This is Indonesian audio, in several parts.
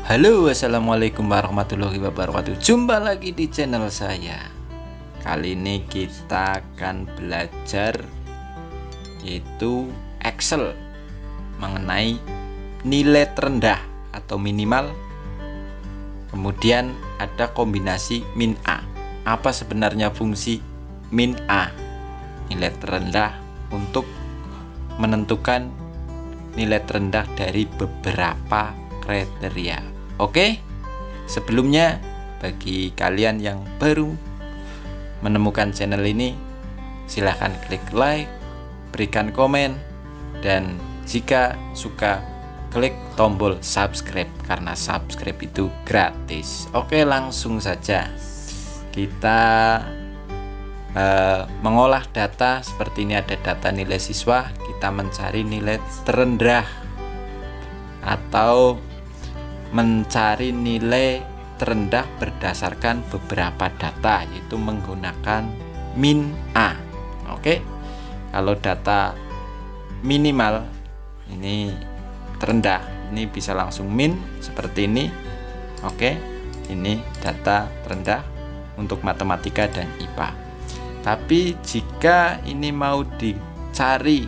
Halo, assalamualaikum warahmatullahi wabarakatuh. Jumpa lagi di channel saya. Kali ini kita akan belajar yaitu Excel mengenai nilai terendah atau minimal. Kemudian ada kombinasi min A. Apa sebenarnya fungsi min A? Nilai terendah untuk menentukan nilai terendah dari beberapa kriteria. Oke, sebelumnya bagi kalian yang baru menemukan channel ini, silahkan klik like, berikan komen, dan jika suka klik tombol subscribe karena subscribe itu gratis. Oke, langsung saja kita mengolah data. Seperti ini ada data nilai siswa, kita mencari nilai terendah atau mencari nilai terendah berdasarkan beberapa data, yaitu menggunakan min A. Oke, kalau data minimal ini terendah, ini bisa langsung min seperti ini. Oke, ini data terendah untuk matematika dan IPA. Tapi jika ini mau dicari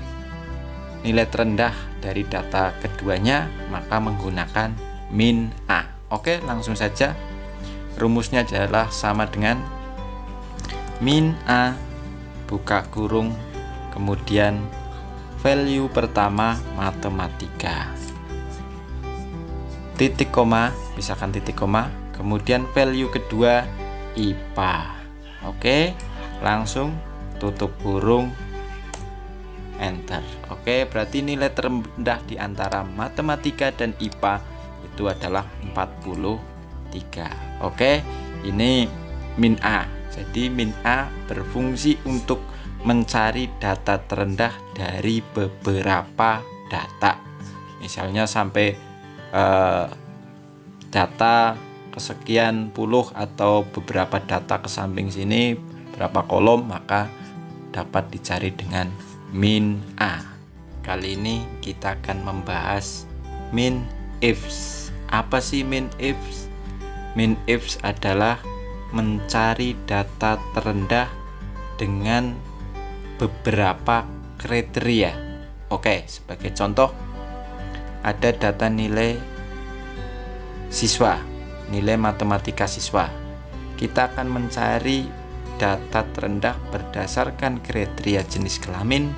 nilai terendah dari data keduanya, maka menggunakan min A. Oke, langsung saja. Rumusnya adalah sama dengan min A buka kurung, kemudian value pertama matematika, titik koma, pisahkan titik koma, kemudian value kedua IPA. Oke, langsung tutup kurung, enter. Oke, berarti nilai terendah di antara matematika dan IPA itu adalah 43. Oke, ini min A. Jadi min A berfungsi untuk mencari data terendah dari beberapa data. Misalnya sampai data kesekian puluh atau beberapa data ke samping sini berapa kolom, maka dapat dicari dengan min A. Kali ini kita akan membahas min ifs. Apa sih min ifs? Min ifs adalah mencari data terendah dengan beberapa kriteria. Oke, sebagai contoh ada data nilai siswa, nilai matematika siswa. Kita akan mencari data terendah berdasarkan kriteria jenis kelamin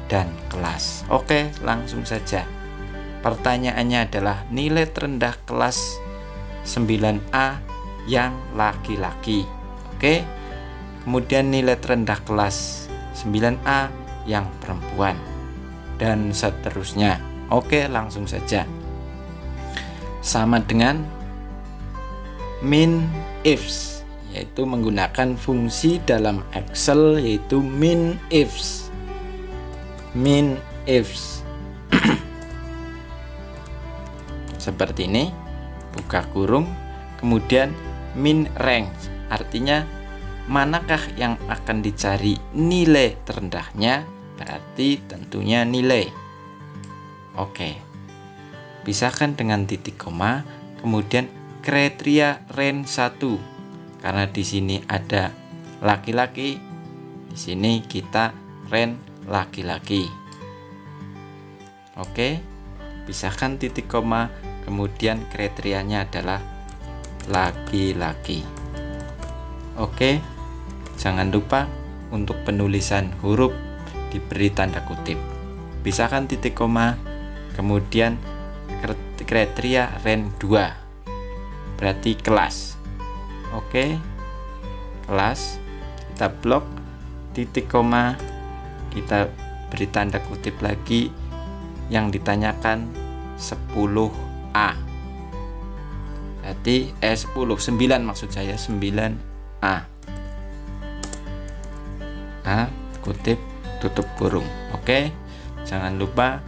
dan kelas. Oke, langsung saja. Pertanyaannya adalah nilai terendah kelas 9A yang laki-laki. Oke. Kemudian nilai terendah kelas 9A yang perempuan, dan seterusnya. Oke, langsung saja. Sama dengan min ifs, yaitu menggunakan fungsi dalam Excel yaitu min ifs. Min ifs seperti ini, buka kurung, kemudian min range, artinya manakah yang akan dicari nilai terendahnya, berarti tentunya nilai. Oke, pisahkan dengan titik koma, kemudian kriteria range 1, karena di sini ada laki-laki, di sini kita range laki-laki. Oke, pisahkan titik koma, kemudian kriterianya adalah laki-laki. Oke, jangan lupa untuk penulisan huruf diberi tanda kutip. Pisahkan titik koma, kemudian kriteria range 2, berarti kelas. Oke, kelas, kita blok, titik koma, kita beri tanda kutip lagi, yang ditanyakan 10A, berarti 9 maksud saya, 9A. A kutip tutup kurung. Oke, jangan lupa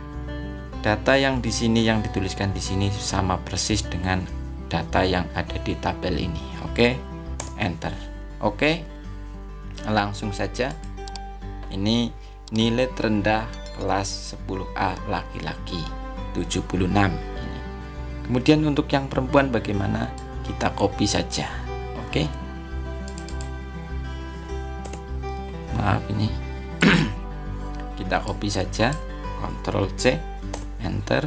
data yang di sini, yang dituliskan di sini sama persis dengan data yang ada di tabel ini. Oke, enter. Oke, langsung saja. Ini nilai terendah kelas 10A laki-laki 76 ini. Kemudian untuk yang perempuan bagaimana? Kita copy saja. Oke. Maaf ini. Kita copy saja, Ctrl C, Enter.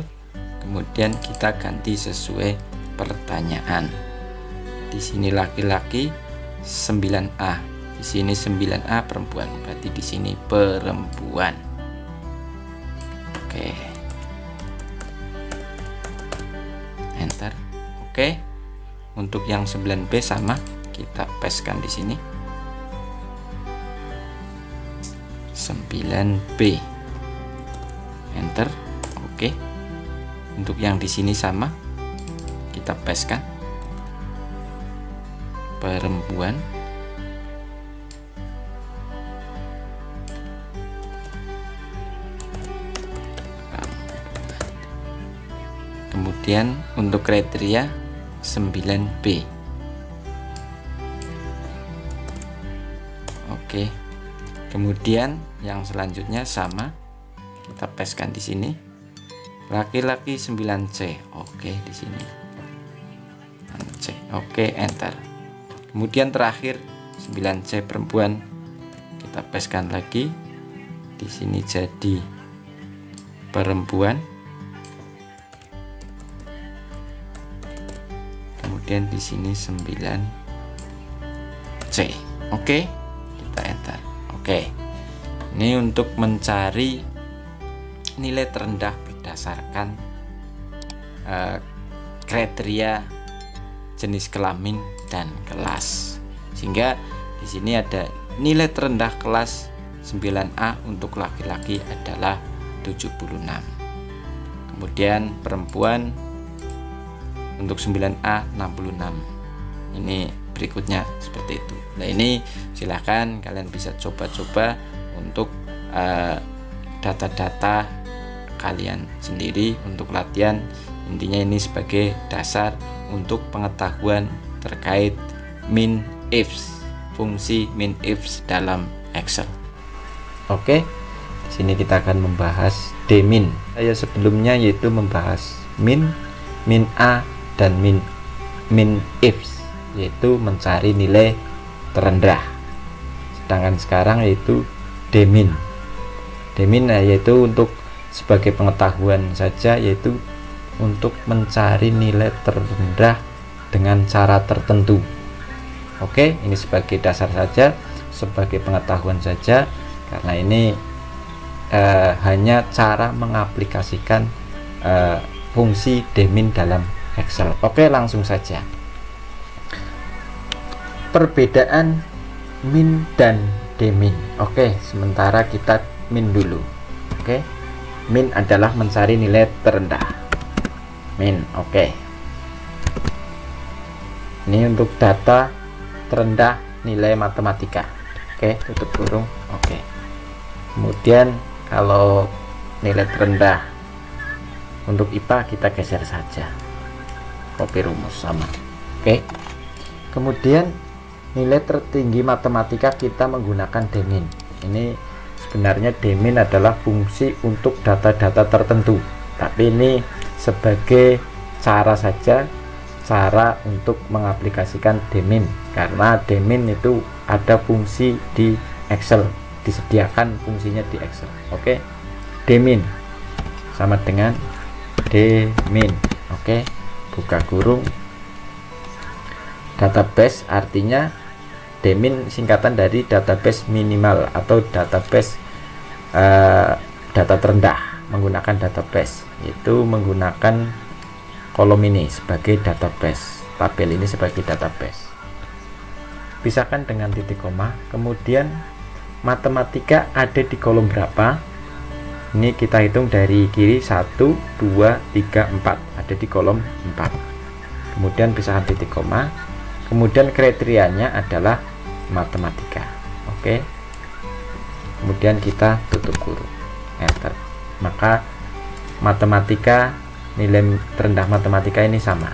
Kemudian kita ganti sesuai pertanyaan. Di sini laki-laki 9A, di sini 9A perempuan, berarti di sini perempuan. Oke. Enter. Oke. Untuk yang 9B sama, kita pastekan di sini. 9B. Enter. Oke. Untuk yang di sini sama, kita pastekan perempuan. Kemudian untuk kriteria 9B. Oke. Kemudian yang selanjutnya sama, kita pastekan di sini. Laki-laki 9C. Oke, di sini. C. Oke, enter. Kemudian terakhir 9C perempuan, kita pastekan lagi. Di sini jadi perempuan. Kemudian di sini 9C. Oke, kita enter. Oke. Ini untuk mencari nilai terendah berdasarkan kriteria jenis kelamin dan kelas. Sehingga di sini ada nilai terendah kelas 9A untuk laki-laki adalah 76. Kemudian perempuan untuk 9A 66. Ini berikutnya seperti itu. Nah, ini silahkan kalian bisa coba-coba untuk data-data kalian sendiri untuk latihan. Intinya ini sebagai dasar untuk pengetahuan terkait min ifs, fungsi min ifs dalam Excel. Oke, di sini kita akan membahas dmin. Saya sebelumnya yaitu membahas min A dan min ifs, yaitu mencari nilai terendah. Sedangkan sekarang yaitu dmin. Dmin yaitu untuk sebagai pengetahuan saja, yaitu untuk mencari nilai terendah dengan cara tertentu. Oke, ini sebagai dasar saja, sebagai pengetahuan saja, karena ini hanya cara mengaplikasikan fungsi dmin dalam Excel. Oke, langsung saja. Perbedaan min dan dmin. Oke, sementara kita min dulu. Oke, min adalah mencari nilai terendah. Min, oke. Ini untuk data terendah nilai matematika. Oke, tutup kurung. Oke. Kemudian kalau nilai terendah untuk IPA kita geser saja. Copy rumus sama. Oke. Kemudian nilai tertinggi matematika kita menggunakan dmin. Ini sebenarnya dmin adalah fungsi untuk data-data tertentu, tapi ini sebagai cara saja, cara untuk mengaplikasikan dmin, karena dmin itu ada fungsi di Excel, disediakan fungsinya di Excel. Oke, dmin sama dengan dmin. Oke, buka kurung. Database artinya dmin singkatan dari database minimal atau database data terendah. Menggunakan database, itu menggunakan kolom ini sebagai database, tabel ini sebagai database. Pisahkan dengan titik koma. Kemudian matematika ada di kolom berapa? Ini kita hitung dari kiri, 1, 2, 3, 4, ada di kolom 4. Kemudian pisahkan titik koma. Kemudian kriterianya adalah matematika. Oke. Kemudian kita tutup kurung, enter. Maka matematika, nilai terendah matematika ini sama.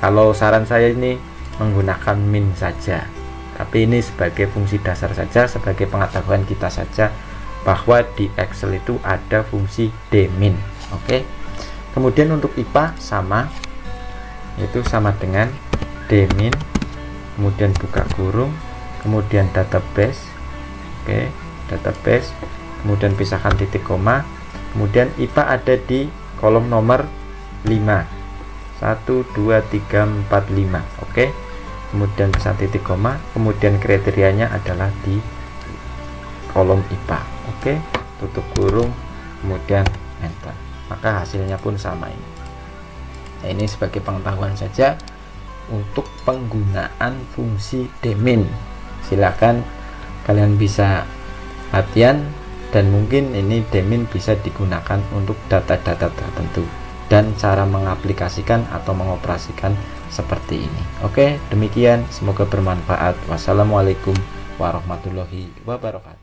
Kalau saran saya ini menggunakan min saja, tapi ini sebagai fungsi dasar saja, sebagai pengetahuan kita saja bahwa di Excel itu ada fungsi dmin. Oke. Kemudian untuk IPA sama, yaitu sama dengan dmin, kemudian buka kurung, kemudian database. Oke, database, kemudian pisahkan titik koma, kemudian IPA ada di kolom nomor 5, 1 2 3 4 5. Oke, kemudian pisah titik koma, kemudian kriterianya adalah di kolom IPA. Oke, tutup kurung, kemudian enter, maka hasilnya pun sama ini. Nah, ini sebagai pengetahuan saja untuk penggunaan fungsi dmin. Silakan kalian bisa latihan, dan mungkin ini dmin bisa digunakan untuk data-data tertentu dan cara mengaplikasikan atau mengoperasikan seperti ini. Oke, demikian, semoga bermanfaat. Wassalamualaikum warahmatullahi wabarakatuh.